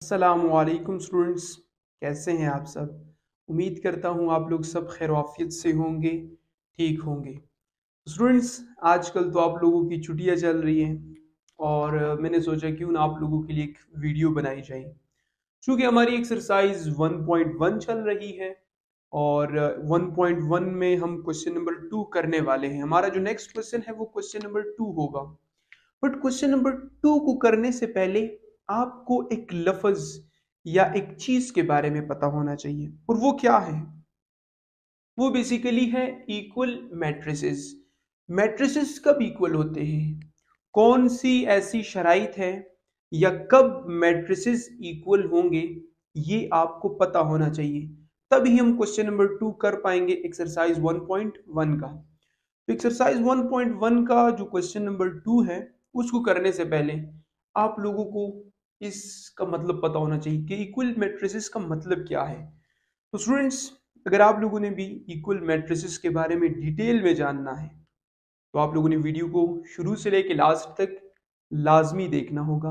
अस्सलामुअलैकुम स्टूडेंट्स, कैसे हैं आप सब। उम्मीद करता हूँ आप लोग सब खैर आफियत से होंगे, ठीक होंगे। स्टूडेंट्स, आजकल तो आप लोगों की छुट्टियां चल रही हैं और मैंने सोचा क्यों ना आप लोगों के लिए एक वीडियो बनाई जाए। क्योंकि हमारी एक्सरसाइज 1.1 चल रही है और 1.1 में हम क्वेश्चन नंबर 2 करने वाले हैं। हमारा जो नेक्स्ट क्वेश्चन है वो क्वेश्चन नंबर 2 होगा। बट क्वेश्चन नंबर 2 को करने से पहले आपको एक लफ्ज या एक चीज के बारे में पता होना चाहिए, और वो क्या है? वो बेसिकली है इक्वल मैट्रिसेस। मैट्रिसेस कब इक्वल होते हैं, कौन सी ऐसी शराइत है या कब मैट्रिसेस इक्वल होंगे, ये आपको पता होना चाहिए। तभी हम क्वेश्चन नंबर 2 कर पाएंगे एक्सरसाइज 1.1 का। तो एक्सरसाइज 1.1 का जो क्वेश्चन नंबर 2 है, उसको करने से पहले आप लोगों को इसका मतलब पता होना चाहिए कि इक्वल मैट्रिसेस का मतलब क्या है। तो स्टूडेंट्स, अगर आप लोगों ने भी इक्वल मैट्रिसेस के बारे में डिटेल में जानना है तो आप लोगों ने वीडियो को शुरू से लेकर लास्ट तक लाजमी देखना होगा।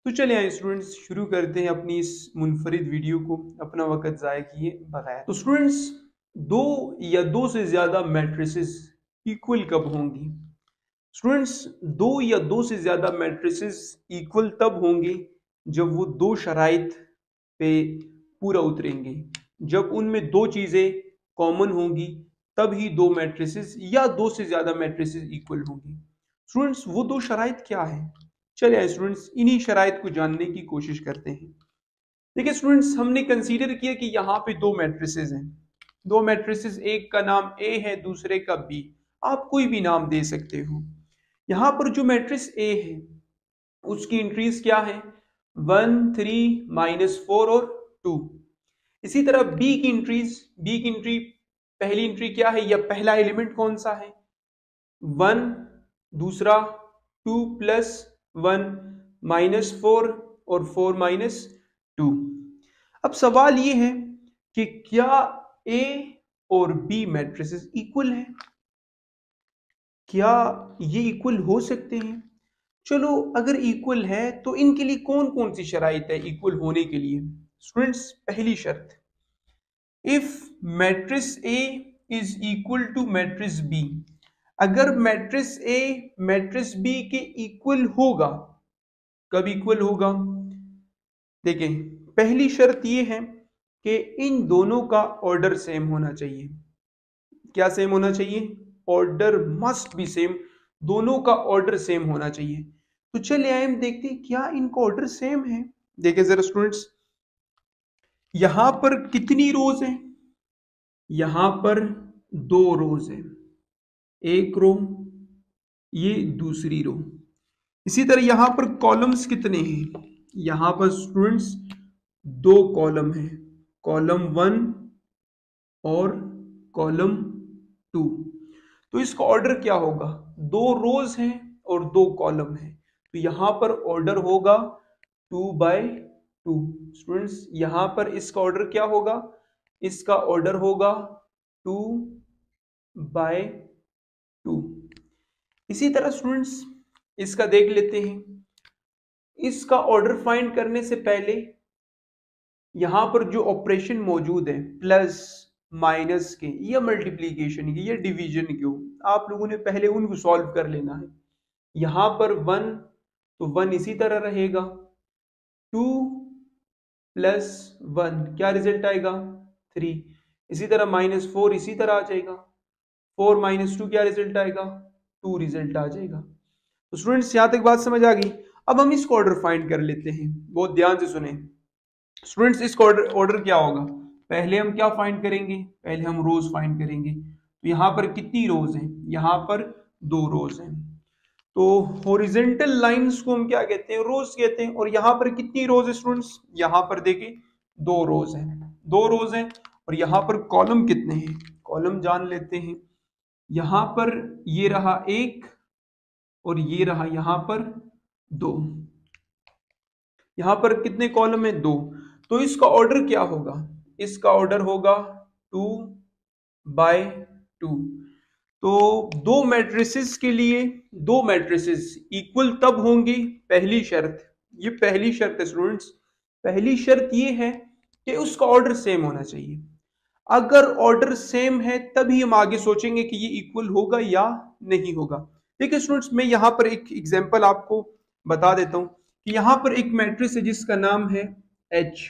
तो चले आए स्टूडेंट्स, शुरू करते हैं अपनी इस मुनफरिद वीडियो को अपना वक्त ज़ाय किए बगैर। तो स्टूडेंट्स, दो या दो से ज़्यादा मैट्रिसेस इक्वल कब होंगी? स्टूडेंट्स, दो या दो से ज़्यादा मैट्रिसेस इक्वल तब होंगे जब वो दो शराइत पे पूरा उतरेंगे। जब उनमें दो चीज़ें कॉमन होंगी तब ही दो मैट्रिसेस या दो से ज़्यादा मैट्रिसेस इक्वल होंगी। स्टूडेंट्स, वो दो शराइत क्या है? चलिए आइए स्टूडेंट्स, इन्हीं शराइत को जानने की कोशिश करते हैं। देखिए स्टूडेंट्स, हमने कंसीडर किया कि यहाँ पे दो मैट्रिसेस हैं। दो मैट्रिसेस, एक का नाम ए है, दूसरे का बी। आप कोई भी नाम दे सकते हो। यहाँ पर जो मैट्रिक्स ए है उसकी एंट्रीज क्या है? 1, 3, -4 और 2। इसी तरह बी की एंट्री, पहली एंट्री क्या है या पहला एलिमेंट कौन सा है? 1, दूसरा 2 + 1, -4 और 4 - 2। अब सवाल ये है कि क्या ए और बी मैट्रिसेस इक्वल है? क्या ये इक्वल हो सकते हैं? चलो, अगर इक्वल है तो इनके लिए कौन कौन सी शराइत है इक्वल होने के लिए? स्टूडेंट्स, पहली शर्त, if matrix A is equal to matrix B. अगर मैट्रिक्स ए मैट्रिक्स बी के इक्वल होगा, कब इक्वल होगा? देखें, पहली शर्त ये है कि इन दोनों का ऑर्डर सेम होना चाहिए। क्या सेम होना चाहिए? Order must be same. दोनों का ऑर्डर सेम होना चाहिए। तो चलिए आइए हम देखते हैं क्या इनका ऑर्डर सेम है। देखिए जरा स्टूडेंट्स, यहां पर कितनी रोज हैं? यहां पर दो रोज है, एक रो, ये दूसरी रो। इसी तरह यहां पर कॉलम्स कितने हैं? यहां पर स्टूडेंट्स दो कॉलम है, कॉलम 1 और कॉलम 2। तो इसका ऑर्डर क्या होगा? दो रोज हैं और दो कॉलम है, तो यहां पर ऑर्डर होगा 2/2। स्टूडेंट्स, यहां पर इसका ऑर्डर क्या होगा? इसका ऑर्डर होगा 2/2। इसी तरह स्टूडेंट्स, इसका देख लेते हैं। इसका ऑर्डर फाइंड करने से पहले यहां पर जो ऑपरेशन मौजूद है, प्लस माइनस के या मल्टीप्लीकेशन के या डिवीजन के हो, आप लोगों ने पहले उनको सॉल्व कर लेना है। यहां पर 1, तो 1 इसी तरह रहेगा। 2 + 1 क्या रिजल्ट आएगा? 3। इसी तरह -4 इसी तरह आ जाएगा। 4 - 2 क्या रिजल्ट आएगा? 2 रिजल्ट आ जाएगा। तो स्टूडेंट्स, यहां तक बात समझ आ गई। अब हम इसको ऑर्डर फाइंड कर लेते हैं, बहुत ध्यान से सुने। स्टूडेंट्स, इसका ऑर्डर क्या होगा? पहले हम क्या फाइंड करेंगे? पहले हम रोज फाइंड करेंगे। तो यहां पर कितनी रोज हैं? यहां पर दो रोज हैं। तो हॉरिजेंटल लाइंस को हम क्या कहते हैं? रोज कहते हैं। और यहां पर कितनी रोज है स्टूडेंट्स? यहां पर देखिए दो रोज हैं, दो रोज हैं। और यहां पर कॉलम कितने हैं? कॉलम जान लेते हैं। यहां पर ये रहा एक और ये रहा यहां पर दो। यहां पर कितने कॉलम है? दो। तो इसका ऑर्डर क्या होगा? इसका ऑर्डर होगा 2/2। तो दो मैट्रिसेस के लिए दो मैट्रिसेस इक्वल तब होंगे, पहली शर्त, ये पहली शर्त है स्टूडेंट्स, पहली शर्त ये है कि उसका ऑर्डर सेम होना चाहिए। अगर ऑर्डर सेम है तभी हम आगे सोचेंगे कि ये इक्वल होगा या नहीं होगा। देखिए स्टूडेंट्स, मैं यहाँ पर एक एग्जांपल आपको बता देता हूँ कि यहाँ पर एक मैट्रिक्स है जिसका नाम है H।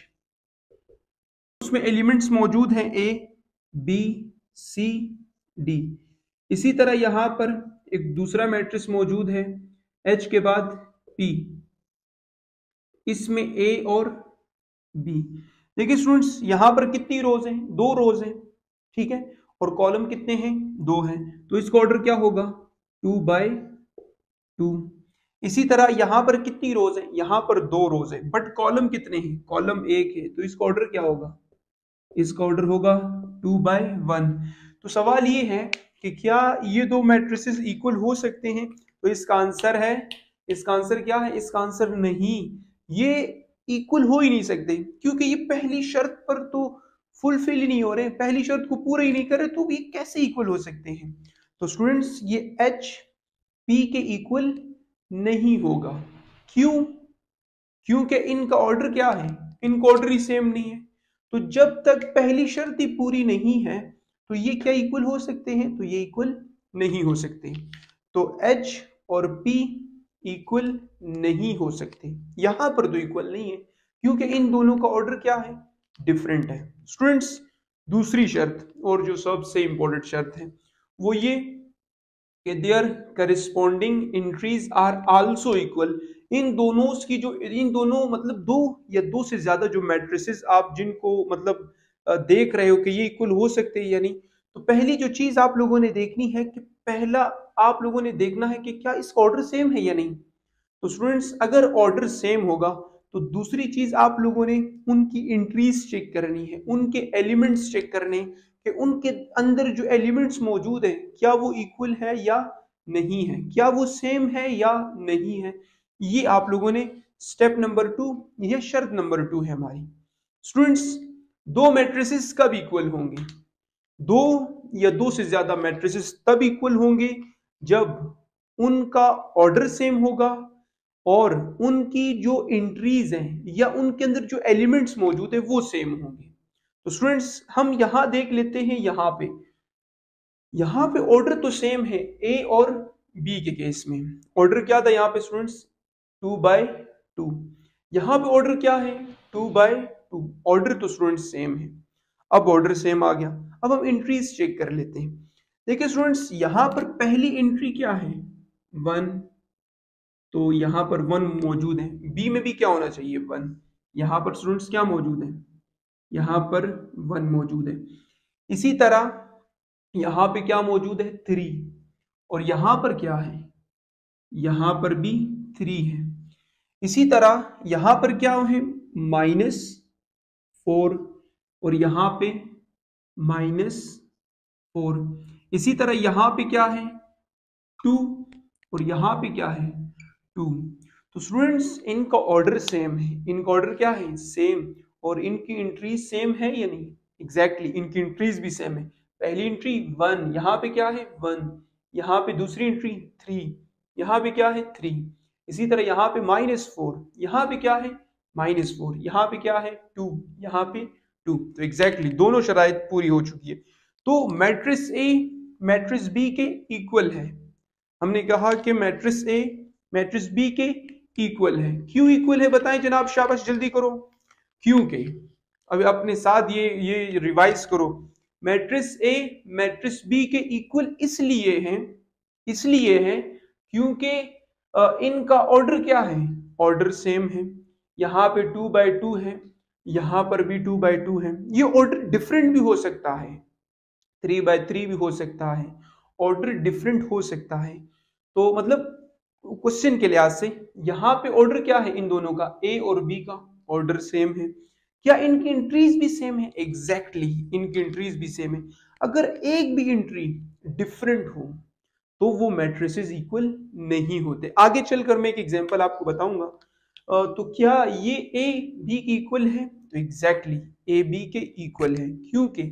उसमें एलिमेंट्स मौजूद हैं A, B, C, D। इसी तरह यहाँ पर एक दूसरा मैट्रिक्स मौजूद है H के बाद P, इसमें A और B। देखिए स्टूडेंट्स, यहां पर कितनी रोज हैं? 2 रोज हैं, ठीक है, और कॉलम कितने हैं? 2 हैं, तो इसका ऑर्डर क्या होगा? 2/2। इसी तरह यहां पर कितनी रोज है? यहां पर 2 रोज है, बट कॉलम कितने हैं? कॉलम 1 है, तो इसका ऑर्डर क्या होगा? इसका ऑर्डर होगा 2/1। तो सवाल ये है कि क्या ये दो मैट्रिसेस इक्वल हो सकते हैं? तो इसका आंसर है, इसका आंसर क्या है? इसका आंसर नहीं, ये इक्वल हो ही नहीं सकते, क्योंकि ये पहली शर्त पर तो फुलफिल ही नहीं हो रहे, पहली शर्त को पूरा ही नहीं कर रहे, तो ये कैसे इक्वल हो सकते हैं? तो स्टूडेंट्स, ये H P के इक्वल नहीं होगा। क्यों? क्योंकि इनका ऑर्डर क्या है? इनका ऑर्डर ही सेम नहीं है। तो जब तक पहली शर्त ही पूरी नहीं है तो ये क्या इक्वल हो सकते हैं? तो ये इक्वल नहीं हो सकते। तो H और P इक्वल नहीं हो सकते, यहां पर तो इक्वल नहीं है क्योंकि इन दोनों का ऑर्डर क्या है? डिफरेंट है। स्टूडेंट्स, दूसरी शर्त और जो सबसे इंपॉर्टेंट शर्त है वो ये कि there corresponding entries are also equal. इन दोनों मतलब दो या दो से ज्यादा जो मैट्रिसेस आप जिनको मतलब देख रहे हो कि ये इक्वल हो सकते हैं या नहीं, तो पहली जो चीज आप लोगों ने देखनी है कि पहला आप लोगों ने देखना है कि क्या इसका ऑर्डर सेम है या नहीं। तो स्टूडेंट्स, अगर ऑर्डर सेम होगा तो दूसरी चीज आप लोगों ने उनकी एंट्रीज चेक करनी है, उनके एलिमेंट्स चेक करने कि उनके अंदर जो एलिमेंट्स मौजूद है क्या वो इक्वल है या नहीं है, क्या वो सेम है या नहीं है। ये आप लोगों ने स्टेप नंबर 2, यह शर्त नंबर 2 है हमारी। स्टूडेंट्स, दो मैट्रिसेस कब इक्वल होंगे? दो या दो से ज्यादा मैट्रिसेस तब इक्वल होंगे जब उनका ऑर्डर सेम होगा और उनकी जो एंट्रीज हैं या उनके अंदर जो एलिमेंट्स मौजूद है वो सेम होंगे। तो स्टूडेंट्स, हम यहां देख लेते हैं, यहां पे ऑर्डर तो सेम है ए और बी के केस में। ऑर्डर क्या था यहाँ पे स्टूडेंट्स? 2/2। यहां पे ऑर्डर क्या है? 2/2। ऑर्डर तो स्टूडेंट्स सेम है। अब ऑर्डर सेम आ गया, अब हम एंट्रीज चेक कर लेते हैं। देखिए स्टूडेंट्स, यहां पर पहली एंट्री क्या है? 1, तो यहां पर 1 मौजूद है। बी में भी क्या होना चाहिए? 1। यहां पर स्टूडेंट्स क्या मौजूद है? यहां पर 1 मौजूद है। इसी तरह यहां पे क्या मौजूद है? 3। और यहां पर क्या है? यहां पर भी 3 है। इसी तरह यहां पर क्या है? -4। और यहां पे -4। इसी तरह यहां पे क्या है? 2। और यहां पे क्या है? 2। तो स्टूडेंट्स, इनका ऑर्डर सेम है, इनका ऑर्डर क्या है? सेम। और इनकी एंट्रीज सेम है या नहीं? एग्जैक्टली, इनकी एंट्रीज भी सेम है। पहली एंट्री 1, यहाँ पे क्या है? 1। यहाँ पे दूसरी एंट्री 3, यहाँ पे क्या है? 3। इसी तरह यहाँ पे -4, यहाँ पे क्या है? -4। यहाँ पे क्या है? 2, यहाँ पे 2। तो एग्जैक्टली दोनों शराइत पूरी हो चुकी है। तो मैट्रिक्स ए मैट्रिक्स बी के इक्वल है। हमने कहा कि मैट्रिक्स ए मैट्रिक्स बी के इक्वल है। क्यों इक्वल है बताएं जनाब, शाबाश जल्दी करो। क्योंकि अभी अपने साथ ये रिवाइज करो। मैट्रिक्स ए मैट्रिक्स बी के इक्वल इसलिए है क्योंकि इनका ऑर्डर क्या है? ऑर्डर सेम है। यहाँ पे 2/2 है, यहाँ पर भी 2/2 है। ये ऑर्डर डिफरेंट भी हो सकता है, 3/3 भी हो सकता है, ऑर्डर डिफरेंट हो सकता है। तो मतलब क्वेश्चन के लिहाज से यहाँ पे ऑर्डर क्या है? इन दोनों का, ए और बी का ऑर्डर सेम है। क्या इनकी एंट्रीज भी सेम है? एग्जैक्टली, इनकी एंट्रीज भी सेम है। अगर एक भी एंट्री डिफरेंट हो तो वो मैट्रिसेस इक्वल नहीं होते। आगे चलकर मैं एक एग्जांपल आपको बताऊंगा। तो क्या ये ए बी के इक्वल है? तो एग्जैक्टली ए बी के इक्वल है, क्योंकि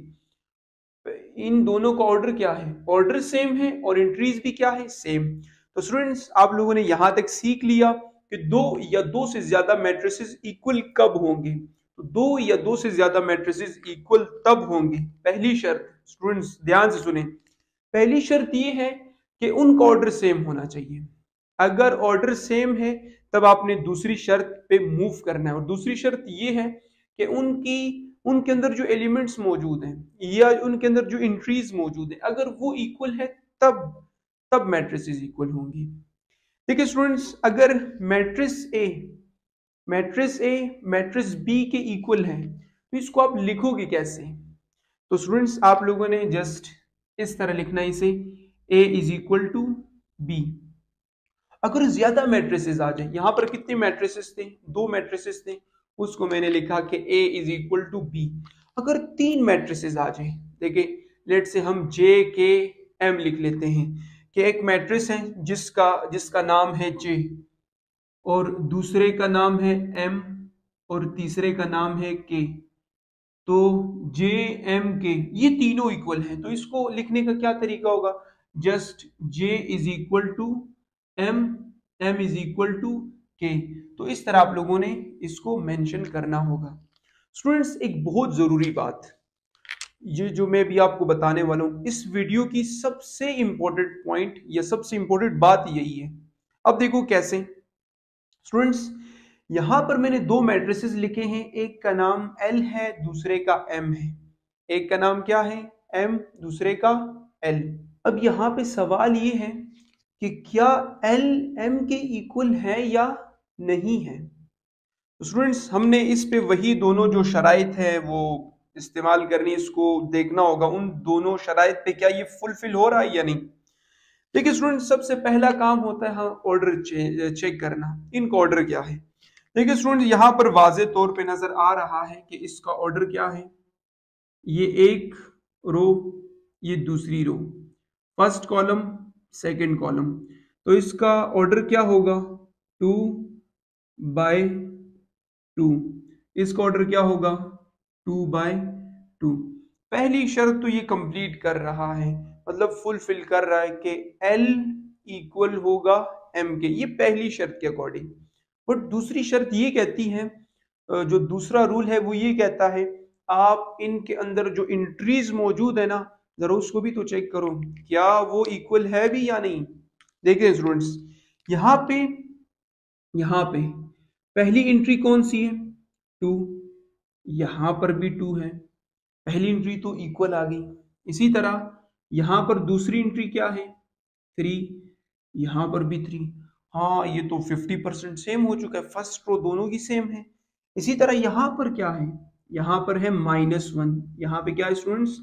इन दोनों का ऑर्डर क्या है? ऑर्डर सेम है और एंट्रीज भी क्या है? सेम। तो स्टूडेंट्स, आप लोगों ने यहां तक सीख लिया कि दो या दो से ज्यादा मैट्रिसेस इक्वल कब होंगे। तो दो या दो से ज्यादा मैट्रिसेस इक्वल तब होंगे। पहली शर्त, स्टूडेंट्स ध्यान से सुने, पहली शर्त ये है कि उनका ऑर्डर सेम होना चाहिए। अगर ऑर्डर सेम है तब आपने दूसरी शर्त पे मूव करना है, और दूसरी शर्त ये है कि उनके अंदर जो एलिमेंट्स मौजूद हैं या उनके अंदर जो एंट्रीज मौजूद है, अगर वो इक्वल है तब तब मैट्रिसेस इक्वल होंगी। देखिए स्टूडेंट्स, अगर मैट्रिस ए मैट्रिस बी के इक्वल है तो इसको आप लिखोगे कैसे? तो स्टूडेंट्स आप लोगों ने जस्ट इस तरह लिखना है इसे, ए इज इक्वल टू बी। अगर ज्यादा मैट्रिसेस आ जाए, यहां पर कितने मैट्रिसेस थे? दो मैट्रिसेस थे, उसको मैंने लिखा कि ए इज इक्वल टू बी। अगर तीन मैट्रिसेस आ जाए, देखिए लेट से हम जे के एम लिख लेते हैं कि एक मैट्रिस है जिसका नाम है जे, और दूसरे का नाम है एम, और तीसरे का नाम है के। तो जे एम के ये तीनों इक्वल हैं, तो इसको लिखने का क्या तरीका होगा? Just J is equal to M, M is equal to K. तो इस तरह आप लोगों ने इसको मेंशन करना होगा। स्टूडेंट्स एक बहुत जरूरी बात, ये जो मैं भी आपको बताने वाला हूं, इस वीडियो की सबसे इंपॉर्टेंट पॉइंट या सबसे इंपॉर्टेंट बात यही है। अब देखो कैसे। स्टूडेंट्स यहां पर मैंने दो मैट्रिसेस लिखे हैं, एक का नाम एल है, दूसरे का एम है। एक का नाम क्या है? एम, दूसरे का एल। अब यहां पे सवाल ये है कि क्या एल एम के इक्वल है या नहीं है। तो स्टूडेंट्स हमने इस पे वही दोनों जो शराइत है वो इस्तेमाल करनी, इसको देखना होगा उन दोनों शराइत पे क्या ये फुलफिल हो रहा है या नहीं। देखिए स्टूडेंट, सबसे पहला काम होता है ऑर्डर चेक करना, इनका ऑर्डर क्या है। देखिए स्टूडेंट, यहाँ पर वाजे तौर पे नजर आ रहा है कि इसका ऑर्डर क्या है। ये एक रो, ये दूसरी रो, फर्स्ट कॉलम सेकंड कॉलम, तो इसका ऑर्डर क्या होगा? 2/2। इसका ऑर्डर क्या होगा? 2/2। पहली शर्त तो ये कंप्लीट कर रहा है, मतलब फुलफिल कर रहा है कि L इक्वल होगा M के, ये पहली शर्त के अकॉर्डिंग। बट दूसरी शर्त ये कहती है, जो दूसरा रूल है वो ये कहता है, आप इनके अंदर जो इंट्रीज मौजूद है ना, जरा उसको भी तो चेक करो, क्या वो इक्वल है भी या नहीं। देखिए स्टूडेंट्स, यहाँ पे पहली एंट्री कौन सी है? 2। यहां पर भी 2 है, पहली एंट्री तो इक्वल आ गई। इसी तरह यहां पर दूसरी एंट्री क्या है? 3। यहां पर भी 3। हाँ, ये तो 50% सेम हो चुका है, फर्स्ट रो दोनों की सेम है। इसी तरह यहां पर क्या है? यहां पर है -1। यहां पे क्या है स्टूडेंट्स?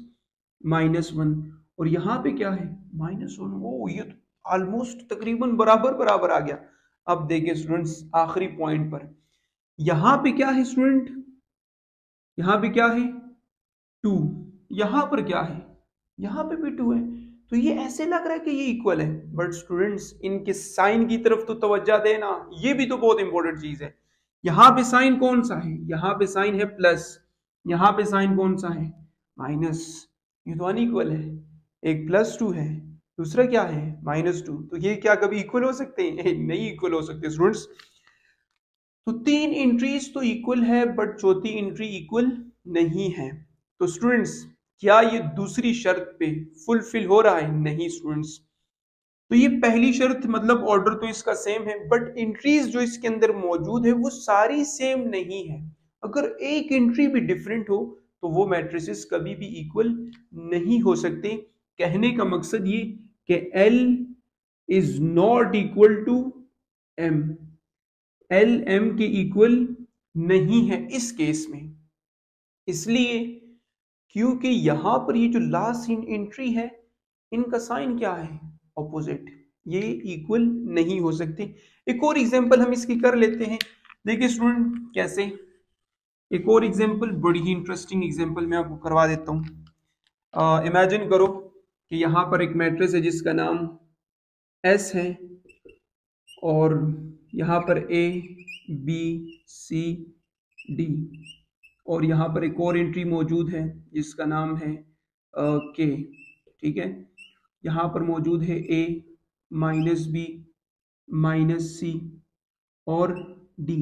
-1। और यहां पे क्या है? -1। ओ, ये तो ऑलमोस्ट तकरीबन बराबर बराबर आ गया। अब देखिए स्टूडेंट्स आखिरी पॉइंट पर, यहां पे क्या है स्टूडेंट? यहां पे क्या है? 2। यहां पर क्या है? यहां पे भी 2 है। तो ये ऐसे लग रहा है कि ये इक्वल है, बट स्टूडेंट्स इनके साइन की तरफ तो तवज्जो देना, ये भी तो बहुत इंपॉर्टेंट चीज है। यहां पे साइन कौन सा है? यहां पे साइन है प्लस, यहां पे साइन कौन सा है? माइनस। ये तो अनइक्वल है, एक +2 है, दूसरा क्या है? -2। तो ये क्या कभी इक्वल हो सकते हैं? नहीं इक्वल हो सकते स्टूडेंट्स। तो तीन एंट्रीज तो इक्वल है, बट चौथी एंट्री इक्वल नहीं है। तो स्टूडेंट्स क्या ये दूसरी शर्त पे फुलफिल हो रहा है? नहीं स्टूडेंट्स। तो ये पहली शर्त, मतलब ऑर्डर तो इसका सेम है, बट एंट्रीज जो इसके अंदर मौजूद है वो सारी सेम नहीं है। अगर एक एंट्री भी डिफरेंट हो तो वो मैट्रिसेस कभी भी इक्वल नहीं हो सकते। कहने का मकसद ये कि L is not equal to M, L M के इक्वल नहीं है इस केस में। इसलिए क्योंकि यहां पर ये जो लास्ट एंट्री है, इनका साइन क्या है? ऑपोजिट, ये इक्वल नहीं हो सकते। एक और एग्जांपल हम इसकी कर लेते हैं। देखिए स्टूडेंट कैसे, एक और एग्जांपल, बड़ी ही इंटरेस्टिंग एग्जांपल मैं आपको करवा देता हूँ। इमेजिन करो कि यहाँ पर एक मैट्रिक्स है जिसका नाम S है, और यहाँ पर A B C D, और यहाँ पर एक और एंट्री मौजूद है जिसका नाम है K। ठीक है, यहाँ पर मौजूद है A -B -C, और डी।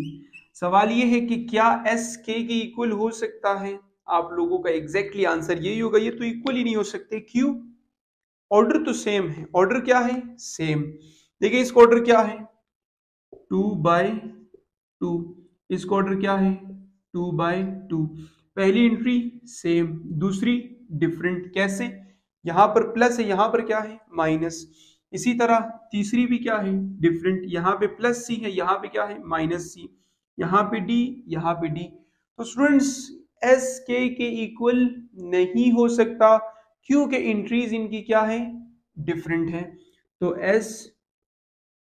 सवाल ये है कि क्या एस के इक्वल हो सकता है? आप लोगों का एग्जैक्टली आंसर यही होगा, ये तो इक्वल ही नहीं हो सकते। क्यों? ऑर्डर तो सेम है। ऑर्डर क्या है? सेम। देखिए इसका ऑर्डर क्या है? 2/2। इसका ऑर्डर क्या है? 2/2। पहली एंट्री सेम, दूसरी डिफरेंट। कैसे? यहां पर प्लस है, यहां पर क्या है? माइनस। इसी तरह तीसरी भी क्या है? डिफरेंट। यहाँ पे प्लस सी है, यहाँ पे क्या है? माइनस सी। यहाँ पे डी, यहाँ पे डी। तो स्टूडेंट्स एस के इक्वल नहीं हो सकता, क्योंकि एंट्रीज इनकी क्या है? डिफरेंट है। तो S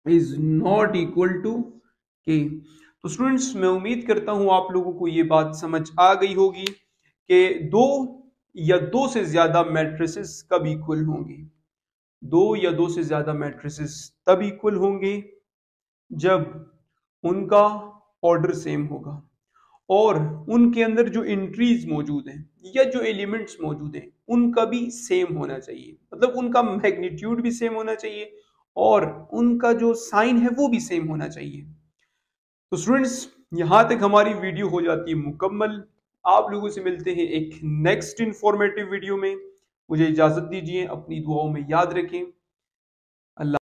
is not equal to K. तो स्टूडेंट्स मैं उम्मीद करता हूं आप लोगों को ये बात समझ आ गई होगी कि दो या दो से ज्यादा मैट्रिसेस कब इक्वल होंगे। दो या दो से ज्यादा मैट्रिसेस तब इक्वल होंगे जब उनका ऑर्डर सेम होगा और उनके अंदर जो एंट्रीज मौजूद हैं या जो एलिमेंट्स मौजूद हैं उनका भी सेम होना चाहिए। मतलब उनका मैग्नीट्यूड भी सेम होना चाहिए और उनका जो साइन है वो भी सेम होना चाहिए। तो स्टूडेंट्स यहां तक हमारी वीडियो हो जाती है मुकम्मल। आप लोगों से मिलते हैं एक नेक्स्ट इंफॉर्मेटिव वीडियो में। मुझे इजाजत दीजिए, अपनी दुआओं में याद रखें। अल्लाह।